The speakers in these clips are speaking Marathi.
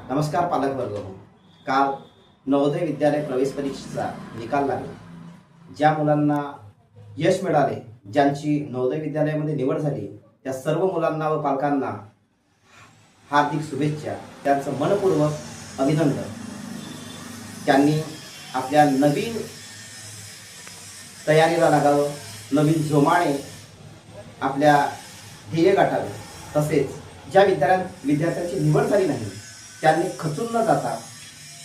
नमस्कार पालक वर्ग. काल नवोदय विद्यालय प्रवेश परीक्षेचा निकाल लागला. ज्या मुलांना यश मिळाले, ज्यांची नवोदय विद्यालयामध्ये निवड झाली, त्या सर्व मुलांना व पालकांना हार्दिक शुभेच्छा. त्यांचं मनपूर्वक अभिनंदन. त्यांनी आपल्या नवीन तयारीला लागावं, नवीन जोमाने आपल्या ध्येय गाठावे. तसेच ज्या विद्यार्थ्यांची निवड झाली नाही, त्यांनी खचून न जाता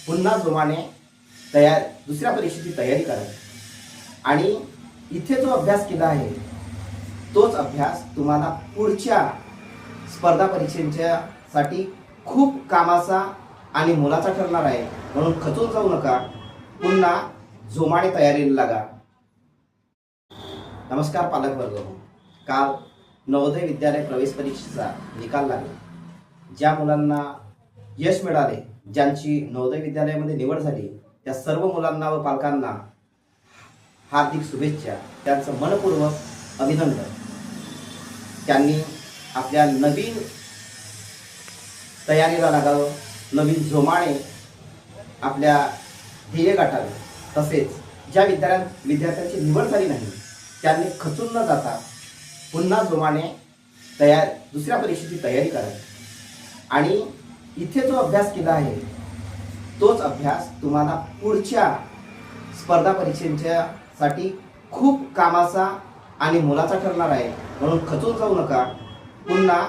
पुन्हा जोमाने दुसऱ्या परीक्षेची तयारी करावी. आणि इथे जो अभ्यास केला आहे तोच अभ्यास तुम्हाला पुढच्या स्पर्धा परीक्षेच्या साठी खूप कामाचा आणि मोलाचा ठरणार आहे. म्हणून खचून जाऊ नका, पुन्हा जोमाने तयारीला लागा. नमस्कार पालक वर्ग. काल नवोदय विद्यालय प्रवेश परीक्षेचा निकाल लागला. ज्या मुलांना यश मिळाले, ज्यांची नवोदय विद्यालयामध्ये निवड झाली, त्या सर्व मुलांना व पालकांना हार्दिक शुभेच्छा. त्यांचं मनपूर्वक अभिनंदन. त्यांनी आपल्या नवीन तयारीला लागावं, नवीन जोमाने आपल्या ध्येय गाठावे. तसेच ज्या विद्यार्थ्यांची निवड झाली नाही, त्यांनी खचून न जाता पुन्हा जोमाने दुसऱ्या परीक्षेची तयारी करावी. आणि इथे जो अभ्यास केला आहे तोच अभ्यास तुम्हाला पुढच्या स्पर्धा परीक्षेच्या साठी खूप कामाचा आणि मोलाचा ठरणार आहे. म्हणून खचून जाऊ नका, पुन्हा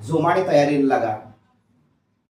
जोमाने तयारीला लागा.